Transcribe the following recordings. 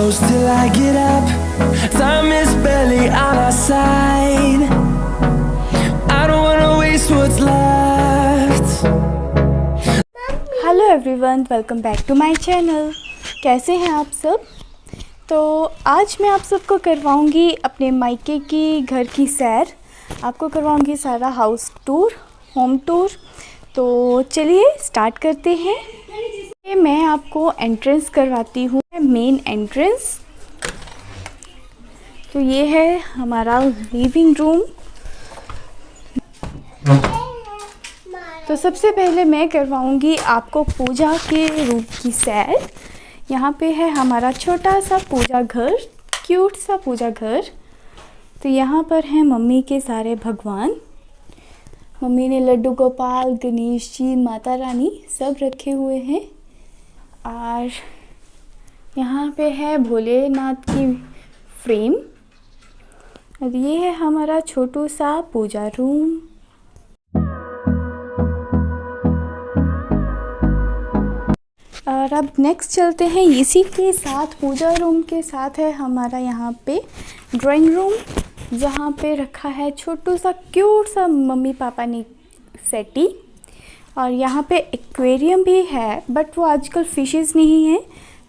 close till I get up. Time is barely on our side. I don't wanna waste what's left. Hello everyone, welcome back to my channel. कैसे हैं आप सब? तो आज मैं आप सबको करवाऊंगी अपने मायके की घर की सैर। आपको करवाऊंगी सारा हाउस टूर, होम टूर। तो चलिए स्टार्ट करते हैं। मैं आपको एंट्रेंस करवाती हूँ, मेन एंट्रेंस। तो ये है हमारा लिविंग रूम। तो सबसे पहले मैं करवाऊंगी आपको पूजा के रूम की सैर। यहाँ पे है हमारा छोटा सा पूजा घर, क्यूट सा पूजा घर। तो यहाँ पर हैं मम्मी के सारे भगवान। मम्मी ने लड्डू गोपाल, गणेश जी, माता रानी सब रखे हुए हैं। और यहाँ पे है भोलेनाथ की फ्रेम। और ये है हमारा छोटू सा पूजा रूम। और अब नेक्स्ट चलते हैं, इसी के साथ पूजा रूम के साथ है हमारा यहाँ पे ड्राइंग रूम, जहाँ पे रखा है छोटू सा क्यूट सा मम्मी पापा ने सेटी। और यहाँ पे एक्वेरियम भी है, बट वो आजकल फिशेस नहीं है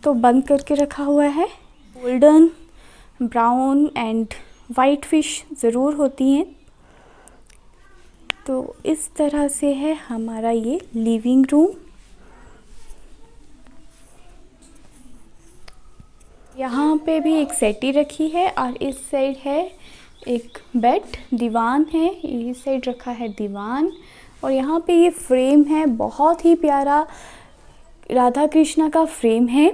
तो बंद करके रखा हुआ है। Golden, brown and white fish ज़रूर होती हैं। तो इस तरह से है हमारा ये लिविंग रूम। यहाँ पे भी एक सेटी रखी है और इस साइड है एक बेड, दीवान है। इस साइड रखा है दीवान। और यहाँ पे ये फ्रेम है, बहुत ही प्यारा राधा कृष्णा का फ्रेम है।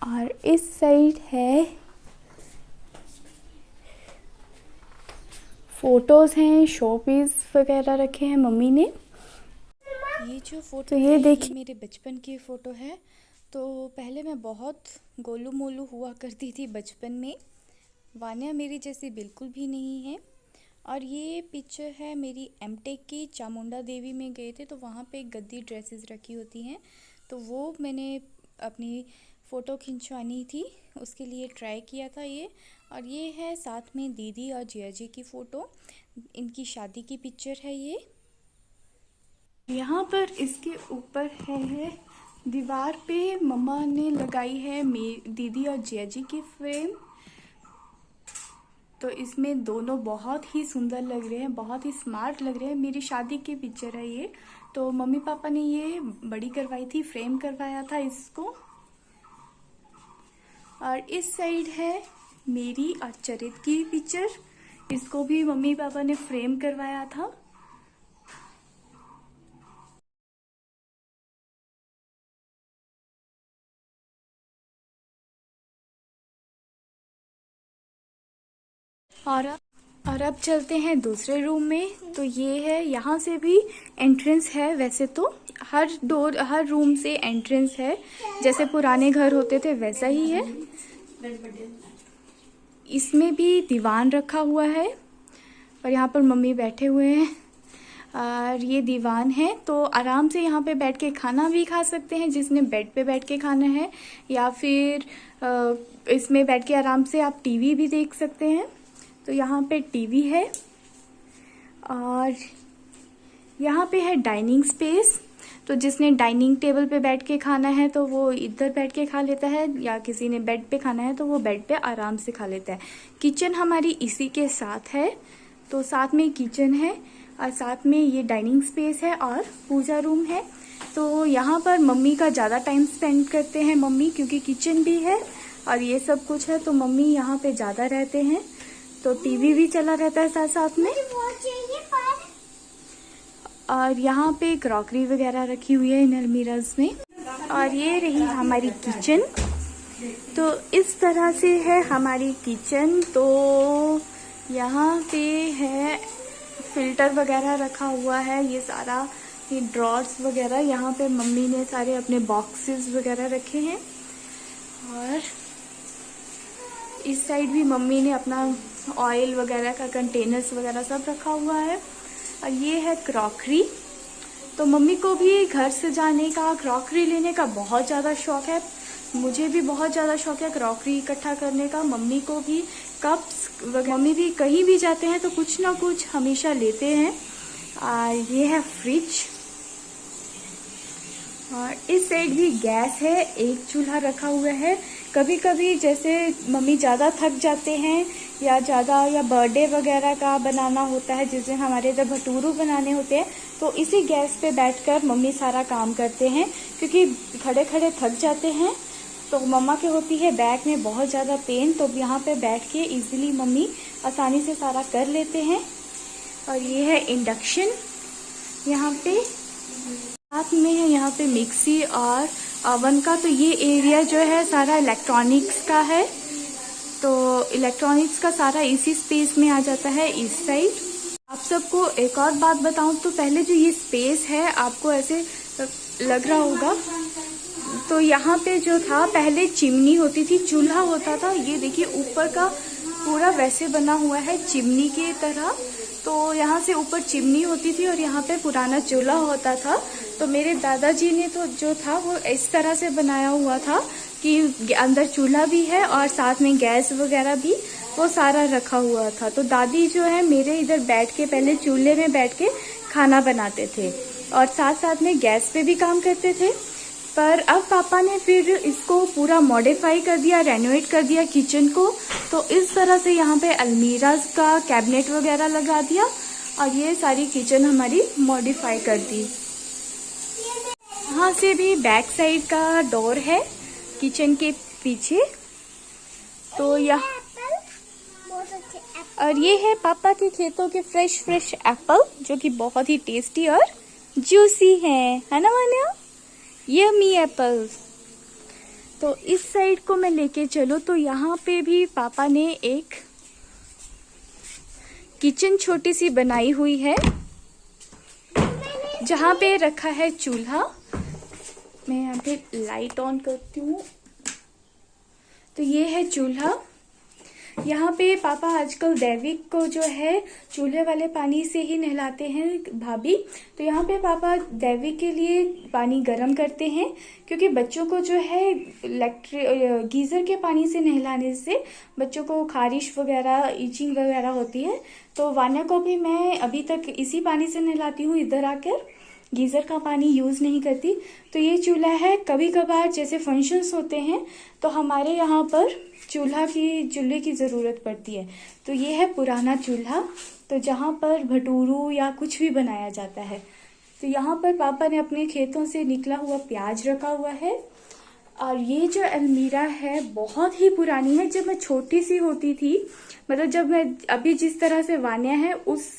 और इस साइड है फोटोज़ हैं, शो पीस वगैरह रखे हैं मम्मी ने। ये जो फ़ोटो तो ये देखिए, मेरे बचपन की फ़ोटो है। तो पहले मैं बहुत गोलू मोलू हुआ करती थी बचपन में। वान्या मेरी जैसी बिल्कुल भी नहीं है। और ये पिक्चर है मेरी एमटेक की। चामुंडा देवी में गए थे तो वहाँ पे गद्दी ड्रेसेस रखी होती हैं, तो वो मैंने अपनी फ़ोटो खिंचवानी थी, उसके लिए ट्राई किया था ये। और ये है साथ में दीदी और जिया जी की फ़ोटो, इनकी शादी की पिक्चर है ये। यहाँ पर इसके ऊपर है दीवार पे मम्मा ने लगाई है दीदी और जिया जी की फ्रेम। तो इसमें दोनों बहुत ही सुंदर लग रहे हैं, बहुत ही स्मार्ट लग रहे हैं। मेरी शादी की पिक्चर है ये। तो मम्मी पापा ने ये बड़ी करवाई थी, फ्रेम करवाया था इसको। और इस साइड है मेरी और चरित की पिक्चर। इसको भी मम्मी पापा ने फ्रेम करवाया था। और अब चलते हैं दूसरे रूम में। तो ये है, यहाँ से भी एंट्रेंस है। वैसे तो हर रूम से एंट्रेंस है, जैसे पुराने घर होते थे वैसा ही है। इसमें भी दीवान रखा हुआ है और यहाँ पर मम्मी बैठे हुए हैं। और ये दीवान है तो आराम से यहाँ पे बैठ के खाना भी खा सकते हैं, जिसने बेड पे बैठ के खाना है, या फिर इसमें बैठ के आराम से आप टीवी भी देख सकते हैं। तो यहाँ पे टीवी है। और यहाँ पे है डाइनिंग स्पेस। तो जिसने डाइनिंग टेबल पे बैठ के खाना है तो वो इधर बैठ के खा लेता है, या किसी ने बेड पे खाना है तो वो बेड पे आराम से खा लेता है। किचन हमारी इसी के साथ है, तो साथ में किचन है और साथ में ये डाइनिंग स्पेस है और पूजा रूम है। तो यहाँ पर मम्मी का ज़्यादा टाइम स्पेंड करते हैं मम्मी, क्योंकि किचन भी है और ये सब कुछ है, तो मम्मी यहाँ पे ज़्यादा रहते हैं। तो टीवी भी चला रहता है साथ साथ में। और यहाँ पे क्रॉकरी वगैरह रखी हुई है इन अलमीराज में। और ये रही हमारी किचन। तो इस तरह से है हमारी किचन। तो यहाँ पे है फिल्टर वगैरह रखा हुआ है, ये सारा, ये ड्रॉर्स वगैरह। यहाँ पे मम्मी ने सारे अपने बॉक्सेस वगैरह रखे हैं। और इस साइड भी मम्मी ने अपना ऑयल वगैरह का कंटेनर्स वगैरह सब रखा हुआ है। और ये है क्रॉकरी। तो मम्मी को भी घर सजाने का, क्रॉकरी लेने का बहुत ज़्यादा शौक है। मुझे भी बहुत ज़्यादा शौक है क्रॉकरी इकट्ठा करने का, मम्मी को भी कप्स वगैरह। मम्मी भी कहीं भी जाते हैं तो कुछ ना कुछ हमेशा लेते हैं। और ये है फ्रिज, और इस साइड भी गैस है, एक चूल्हा रखा हुआ है। कभी कभी जैसे मम्मी ज़्यादा थक जाते हैं या बर्थडे वगैरह का बनाना होता है, जिस दिन हमारे इधर भटूरू बनाने होते हैं, तो इसी गैस पे बैठकर मम्मी सारा काम करते हैं, क्योंकि खड़े खड़े थक जाते हैं। तो मम्मा के होती है बैक में बहुत ज़्यादा पेन, तो यहाँ पे बैठ के इजीली मम्मी आसानी से सारा कर लेते हैं। और ये है इंडक्शन, यहाँ पे साथ में है यहाँ पे मिक्सी और ओवन का। तो ये एरिया जो है सारा इलेक्ट्रॉनिक्स का है, तो इलेक्ट्रॉनिक्स का सारा इसी स्पेस में आ जाता है इस साइड। आप सबको एक और बात बताऊं तो पहले जो ये स्पेस है आपको ऐसे लग रहा होगा, तो यहाँ पे जो था पहले चिमनी होती थी, चूल्हा होता था। ये देखिए ऊपर का पूरा वैसे बना हुआ है चिमनी की तरह, तो यहाँ से ऊपर चिमनी होती थी और यहाँ पे पुराना चूल्हा होता था। तो मेरे दादाजी ने तो जो था वो इस तरह से बनाया हुआ था कि अंदर चूल्हा भी है और साथ में गैस वगैरह भी वो सारा रखा हुआ था। तो दादी जो है मेरे इधर बैठ के पहले चूल्हे में बैठ के खाना बनाते थे और साथ साथ में गैस पे भी काम करते थे। पर अब पापा ने फिर इसको पूरा मॉडिफाई कर दिया, रेनोवेट कर दिया किचन को। तो इस तरह से यहाँ पे अलमीराज का कैबिनेट वगैरह लगा दिया और ये सारी किचन हमारी मॉडिफाई कर दी। यहाँ से भी बैक साइड का डोर है किचन के पीछे। तो यहाँ और ये है पापा के खेतों के फ्रेश एप्पल, जो कि बहुत ही टेस्टी और जूसी है ना मान्या? Yummy apples. तो इस साइड को मैं लेके चलूँ तो यहाँ पे भी पापा ने एक किचन छोटी सी बनाई हुई है, जहाँ पे रखा है चूल्हा। मैं यहाँ पे लाइट ऑन करती हूँ। तो ये है चूल्हा। यहाँ पे पापा आजकल दैविक को जो है चूल्हे वाले पानी से ही नहलाते हैं भाभी। तो यहाँ पे पापा दैविक के लिए पानी गर्म करते हैं, क्योंकि बच्चों को जो है गीज़र के पानी से नहलाने से बच्चों को खारिश वगैरह, इचिंग वगैरह होती है। तो वान्या को भी मैं अभी तक इसी पानी से नहलाती हूँ, इधर आकर गीज़र का पानी यूज़ नहीं करती। तो ये चूल्हा है, कभी कभार जैसे फंक्शंस होते हैं तो हमारे यहाँ पर चूल्हे की ज़रूरत पड़ती है। तो ये है पुराना चूल्हा, तो जहाँ पर भटूरू या कुछ भी बनाया जाता है। तो यहाँ पर पापा ने अपने खेतों से निकला हुआ प्याज रखा हुआ है। और ये जो अलमीरा है बहुत ही पुरानी है। जब मैं छोटी सी होती थी, मतलब जब मैं अभी जिस तरह से वान्या है उस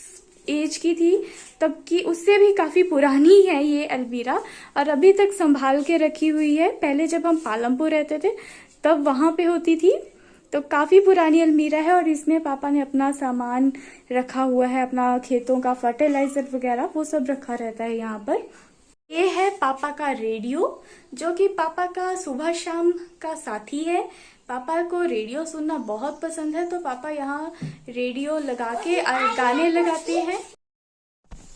एज की थी, तब की उससे भी काफ़ी पुरानी है ये अलमीरा, और अभी तक संभाल के रखी हुई है। पहले जब हम पालमपुर रहते थे तब वहाँ पे होती थी। तो काफ़ी पुरानी अलमीरा है और इसमें पापा ने अपना सामान रखा हुआ है, अपना खेतों का फर्टिलाइजर वगैरह वो सब रखा रहता है यहाँ पर। ये है पापा का रेडियो, जो कि पापा का सुबह शाम का साथी है। पापा को रेडियो सुनना बहुत पसंद है, तो पापा यहाँ रेडियो लगा के गाने लगाते हैं।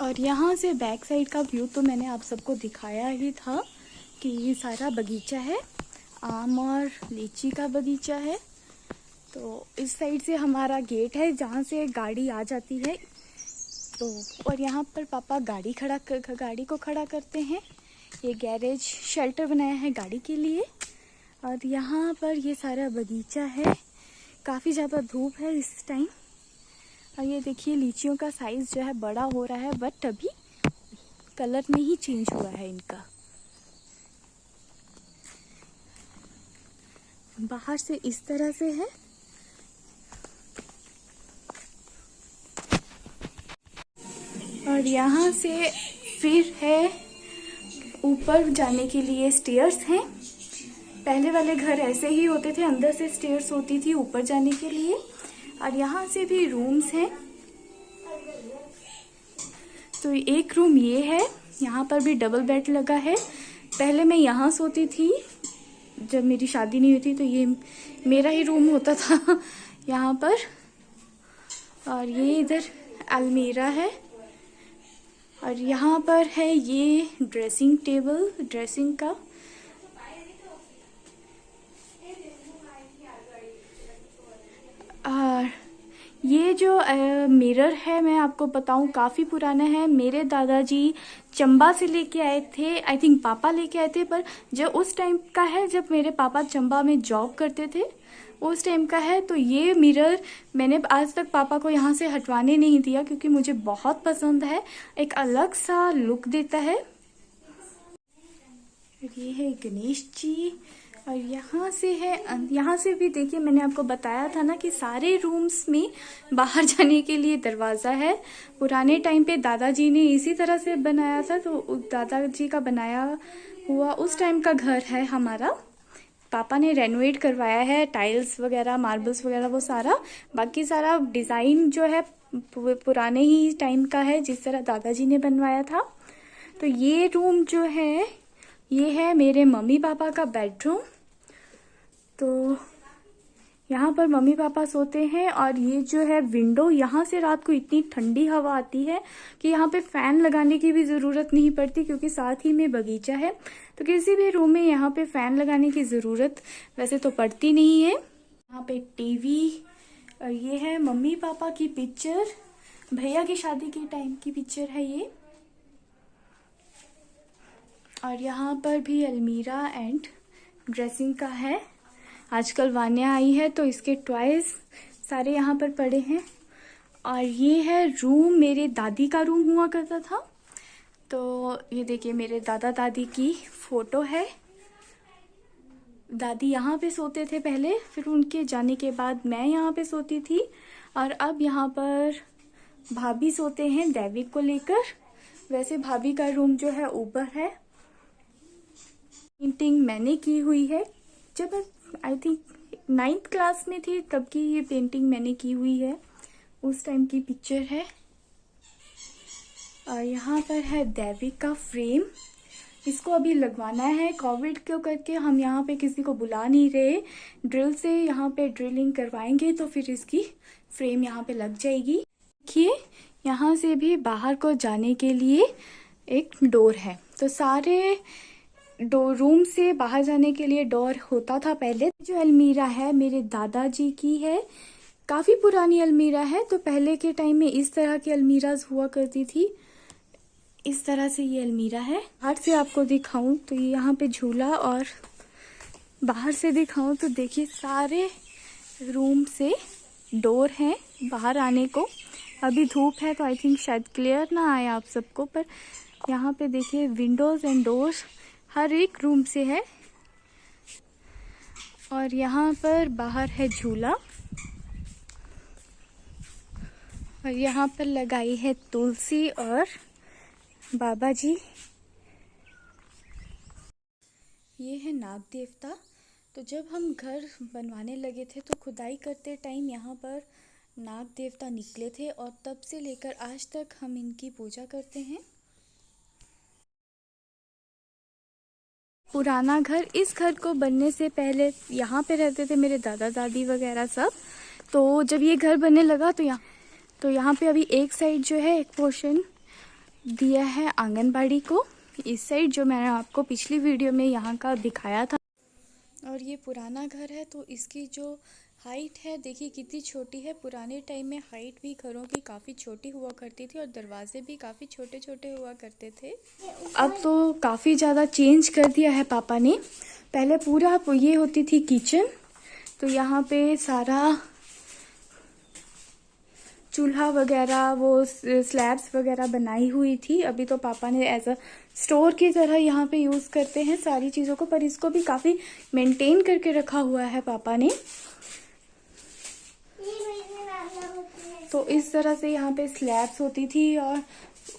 और यहाँ से बैक साइड का व्यू तो मैंने आप सबको दिखाया ही था कि ये सारा बगीचा है, आम और लीची का बगीचा है। तो इस साइड से हमारा गेट है जहाँ से गाड़ी आ जाती है। तो और यहाँ पर पापा गाड़ी को खड़ा करते हैं। ये गैरेज शेल्टर बनाया है गाड़ी के लिए। और यहाँ पर ये सारा बगीचा है। काफ़ी ज़्यादा धूप है इस टाइम। और ये देखिए लीचियों का साइज़ जो है बड़ा हो रहा है, बट अभी कलर में ही चेंज हुआ है इनका। बाहर से इस तरह से है। और यहाँ से फिर है ऊपर जाने के लिए स्टेयर्स हैं। पहले वाले घर ऐसे ही होते थे, अंदर से स्टेयर्स होती थी ऊपर जाने के लिए। और यहाँ से भी रूम्स हैं। तो एक रूम ये है, यहाँ पर भी डबल बेड लगा है। पहले मैं यहाँ सोती थी, जब मेरी शादी नहीं हुई थी, तो ये मेरा ही रूम होता था यहाँ पर। और ये इधर अलमीरा है। और यहाँ पर है ये ड्रेसिंग टेबल ड्रेसिंग का। ये जो मिरर है मैं आपको बताऊं काफ़ी पुराना है। मेरे दादाजी चंबा से लेके आए थे, आई थिंक पापा लेके आए थे, पर जो उस टाइम का है जब मेरे पापा चंबा में जॉब करते थे उस टाइम का है। तो ये मिरर मैंने आज तक पापा को यहाँ से हटवाने नहीं दिया क्योंकि मुझे बहुत पसंद है, एक अलग सा लुक देता है। ये है गणेश जी और यहाँ से है, यहाँ से भी देखिए मैंने आपको बताया था ना कि सारे रूम्स में बाहर जाने के लिए दरवाज़ा है। पुराने टाइम पे दादाजी ने इसी तरह से बनाया था, तो दादाजी का बनाया हुआ उस टाइम का घर है हमारा। पापा ने रेनोवेट करवाया है, टाइल्स वगैरह मार्बल्स वगैरह वो सारा, बाकी सारा डिज़ाइन जो है पुराने ही टाइम का है जिस तरह दादाजी ने बनवाया था। तो ये रूम जो है ये है मेरे मम्मी पापा का बेडरूम। तो यहाँ पर मम्मी पापा सोते हैं और ये जो है विंडो, यहाँ से रात को इतनी ठंडी हवा आती है कि यहाँ पे फैन लगाने की भी ज़रूरत नहीं पड़ती क्योंकि साथ ही में बगीचा है। तो किसी भी रूम में यहाँ पे फैन लगाने की ज़रूरत वैसे तो पड़ती नहीं है। यहाँ पे टीवी और ये है मम्मी पापा की पिक्चर, भैया की शादी के टाइम की पिक्चर है ये। और यहाँ पर भी अलमीरा एंड ड्रेसिंग का है। आजकल वान्या आई है तो इसके टॉयज सारे यहाँ पर पड़े हैं। और ये है रूम, मेरे दादी का रूम हुआ करता था। तो ये देखिए मेरे दादा दादी की फोटो है। दादी यहाँ पे सोते थे पहले, फिर उनके जाने के बाद मैं यहाँ पे सोती थी और अब यहाँ पर भाभी सोते हैं दैविक को लेकर। वैसे भाभी का रूम जो है ऊपर है। पेंटिंग मैंने की हुई है, जब मैं आई थिंक 9th क्लास में थी तब की ये पेंटिंग मैंने की हुई है, उस टाइम की पिक्चर है। और यहाँ पर है दैविक का फ्रेम, इसको अभी लगवाना है। कोविड को करके हम यहाँ पे किसी को बुला नहीं रहे, ड्रिल से यहाँ पे ड्रिलिंग करवाएंगे तो फिर इसकी फ्रेम यहाँ पे लग जाएगी। देखिए यहाँ से भी बाहर को जाने के लिए एक डोर है। तो सारे रूम से बाहर जाने के लिए डोर होता था पहले। जो अलमीरा है मेरे दादाजी की है, काफ़ी पुरानी अलमीरा है। तो पहले के टाइम में इस तरह की अलमीराज हुआ करती थी, इस तरह से ये अलमीरा है। बाहर से आपको दिखाऊं तो ये यहाँ पे झूला, और बाहर से दिखाऊं तो देखिए सारे रूम से डोर हैं बाहर आने को। अभी धूप है तो आई थिंक शायद क्लियर ना आए आप सबको, पर यहाँ पे देखिए विंडोज़ एंड डोर्स हर एक रूम से है। और यहाँ पर बाहर है झूला और यहाँ पर लगाई है तुलसी और बाबा जी। ये है नाग देवता। तो जब हम घर बनवाने लगे थे तो खुदाई करते टाइम यहाँ पर नाग देवता निकले थे और तब से लेकर आज तक हम इनकी पूजा करते हैं। पुराना घर, इस घर को बनने से पहले यहाँ पे रहते थे मेरे दादा दादी वगैरह सब। तो जब ये घर बनने लगा तो यहाँ पे अभी एक साइड जो है एक पोर्शन दिया है आंगनबाड़ी को, इस साइड जो मैंने आपको पिछली वीडियो में यहाँ का दिखाया था। और ये पुराना घर है तो इसकी जो हाइट है देखिए कितनी छोटी है। पुराने टाइम में हाइट भी घरों की काफ़ी छोटी हुआ करती थी और दरवाजे भी काफ़ी छोटे छोटे हुआ करते थे। अब तो काफ़ी ज़्यादा चेंज कर दिया है पापा ने। पहले पूरा ये होती थी किचन, तो यहाँ पे सारा चूल्हा वगैरह वो स्लैब्स वगैरह बनाई हुई थी। अभी तो पापा ने एज अ स्टोर की तरह यहाँ पे यूज़ करते हैं सारी चीज़ों को, पर इसको भी काफ़ी मेंटेन करके रखा हुआ है पापा ने। तो इस तरह से यहाँ पे स्लैब्स होती थी और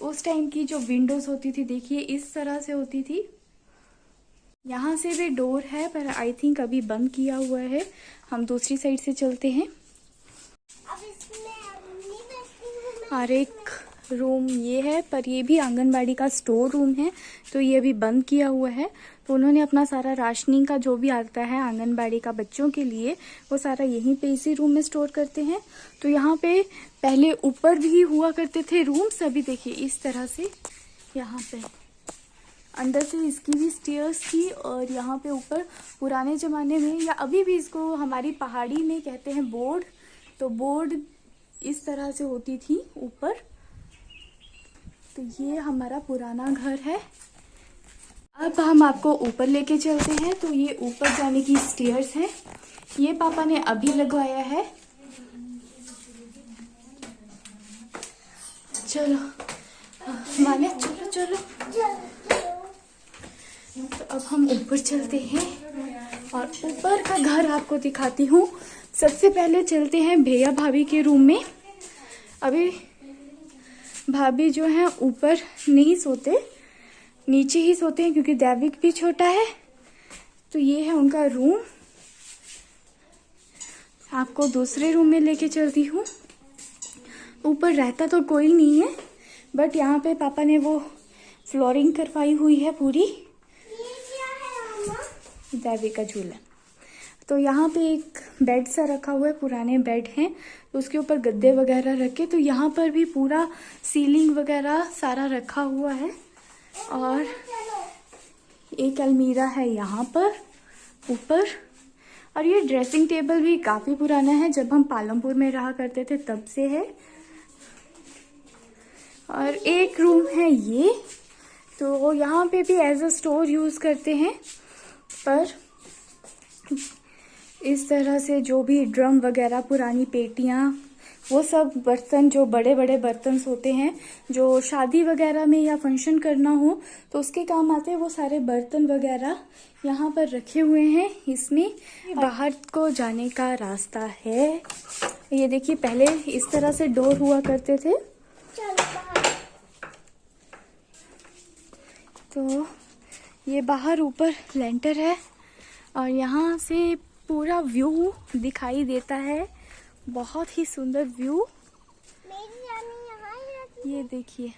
उस टाइम की जो विंडोज़ होती थी देखिए इस तरह से होती थी। यहाँ से भी डोर है पर आई थिंक अभी बंद किया हुआ है। हम दूसरी साइड से चलते हैं। और एक रूम ये है, पर ये भी आंगनबाड़ी का स्टोर रूम है तो ये अभी बंद किया हुआ है। तो उन्होंने अपना सारा राशनिंग का जो भी आता है आंगनबाड़ी का बच्चों के लिए वो सारा यहीं पे इसी रूम में स्टोर करते हैं। तो यहाँ पे पहले ऊपर भी हुआ करते थे रूम्स, अभी देखिए इस तरह से यहाँ पे अंदर से इसकी भी स्टेयर्स थी। और यहाँ पे ऊपर पुराने ज़माने में या अभी भी इसको हमारी पहाड़ी में कहते हैं बोर्ड, तो बोर्ड इस तरह से होती थी ऊपर। तो ये हमारा पुराना घर है। अब हम आपको ऊपर लेके चलते हैं। तो ये ऊपर जाने की स्टेयर्स हैं। ये पापा ने अभी लगवाया है। चलो माने, चलो चलो। तो अब हम ऊपर चलते हैं और ऊपर का घर आपको दिखाती हूँ। सबसे पहले चलते हैं भैया भाभी के रूम में। अभी भाभी जो है ऊपर नहीं सोते, नीचे ही सोते हैं क्योंकि दैविक भी छोटा है। तो ये है उनका रूम। आपको दूसरे रूम में लेके चलती हूँ। ऊपर रहता तो कोई नहीं है, बट यहाँ पे पापा ने वो फ्लोरिंग करवाई हुई है पूरी। ये क्या है मम्मा? दैविक का झूला। तो यहाँ पे एक बेड सा रखा हुआ है, पुराने बेड हैं, तो उसके ऊपर गद्दे वगैरह रखे। तो यहाँ पर भी पूरा सीलिंग वगैरह सारा रखा हुआ है। और एक अलमीरा है यहाँ पर ऊपर। और ये ड्रेसिंग टेबल भी काफ़ी पुराना है, जब हम पालमपुर में रहा करते थे तब से है। और एक रूम है ये, तो यहाँ पे भी एज अ स्टोर यूज़ करते हैं। पर इस तरह से जो भी ड्रम वगैरह, पुरानी पेटियाँ, वो सब बर्तन, जो बड़े बड़े बर्तन होते हैं, जो शादी वगैरह में या फंक्शन करना हो तो उसके काम आते हैं, वो सारे बर्तन वगैरह यहाँ पर रखे हुए हैं। इसमें बाहर को जाने का रास्ता है। ये देखिए, पहले इस तरह से डोर हुआ करते थे। तो ये बाहर ऊपर लेंटर है और यहाँ से पूरा व्यू दिखाई देता है। बहुत ही सुंदर व्यू। ये देखिए,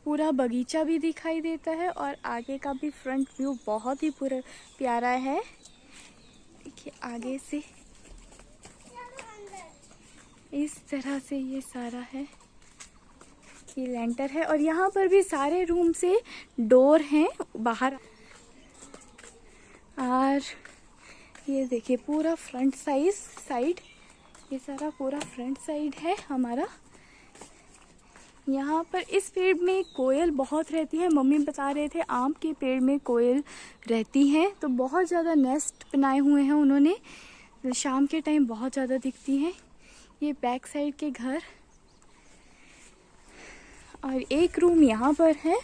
पूरा बगीचा भी दिखाई देता है और आगे का भी फ्रंट व्यू बहुत ही पूरा प्यारा है। देखिए आगे से इस तरह से ये सारा है। ये लेंटर है और यहाँ पर भी सारे रूम से डोर हैं बाहर। और ये देखिए पूरा फ्रंट साइड, ये सारा पूरा फ्रंट साइड है हमारा। यहाँ पर इस पेड़ में कोयल बहुत रहती है। मम्मी बता रहे थे आम के पेड़ में कोयल रहती हैं, तो बहुत ज़्यादा नेस्ट बनाए हुए हैं उन्होंने। शाम के टाइम बहुत ज़्यादा दिखती हैं। ये बैक साइड के घर। और एक रूम यहाँ पर है।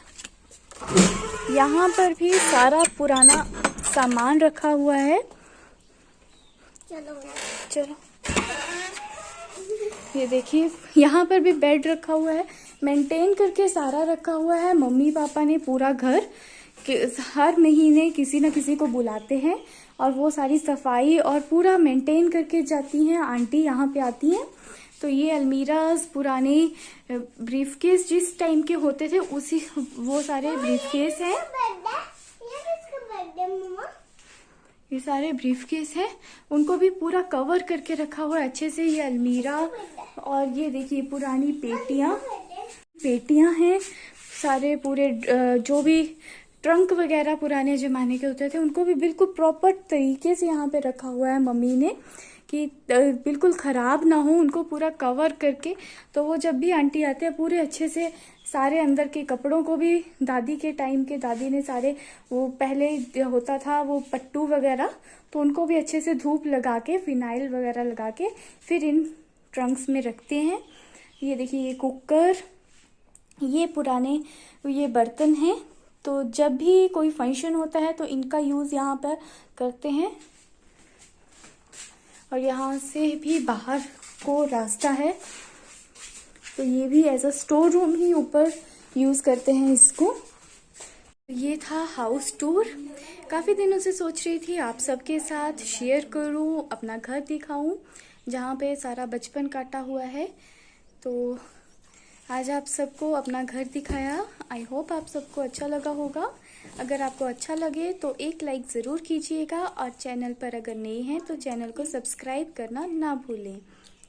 यहाँ पर भी सारा पुराना सामान रखा हुआ है। चलो ये देखिए, यहाँ पर भी बेड रखा हुआ है। मेंटेन करके सारा रखा हुआ है। मम्मी पापा ने पूरा घर हर महीने किसी न किसी को बुलाते हैं और वो सारी सफाई और पूरा मेंटेन करके जाती हैं। आंटी यहाँ पे आती हैं। तो ये अलमीराज, पुराने ब्रीफकेस जिस टाइम के होते थे, उसी वो सारे ब्रीफकेस हैं। ये सारे ब्रीफकेस हैं, उनको भी पूरा कवर करके रखा हुआ है अच्छे से। ये अलमीरा और ये देखिए पुरानी पेटियां हैं। सारे पूरे जो भी ट्रंक वगैरह पुराने ज़माने के होते थे, उनको भी बिल्कुल प्रॉपर तरीके से यहाँ पे रखा हुआ है मम्मी ने, कि बिल्कुल ख़राब ना हो, उनको पूरा कवर करके। तो वो जब भी आंटी आते हैं पूरे अच्छे से सारे अंदर के कपड़ों को भी, दादी के टाइम के दादी ने सारे, वो पहले होता था वो पट्टू वगैरह, तो उनको भी अच्छे से धूप लगा के, फिनाइल वगैरह लगा के फिर इन ट्रंक्स में रखते हैं। ये देखिए, ये कुकर, ये पुराने ये बर्तन हैं। तो जब भी कोई फंक्शन होता है तो इनका यूज़ यहाँ पर करते हैं। और यहाँ से भी बाहर को रास्ता है। तो ये भी एज अ स्टोर रूम ही ऊपर यूज़ करते हैं इसको। ये था हाउस टूर। काफ़ी दिनों से सोच रही थी आप सबके साथ शेयर करूं, अपना घर दिखाऊं, जहाँ पे सारा बचपन काटा हुआ है। तो आज आप सबको अपना घर दिखाया। आई होप आप सबको अच्छा लगा होगा। अगर आपको अच्छा लगे तो एक लाइक ज़रूर कीजिएगा और चैनल पर अगर नए हैं तो चैनल को सब्सक्राइब करना ना भूलें।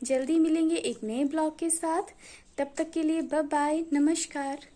जल्दी मिलेंगे एक नए ब्लॉग के साथ। तब तक के लिए बाय बाय, नमस्कार।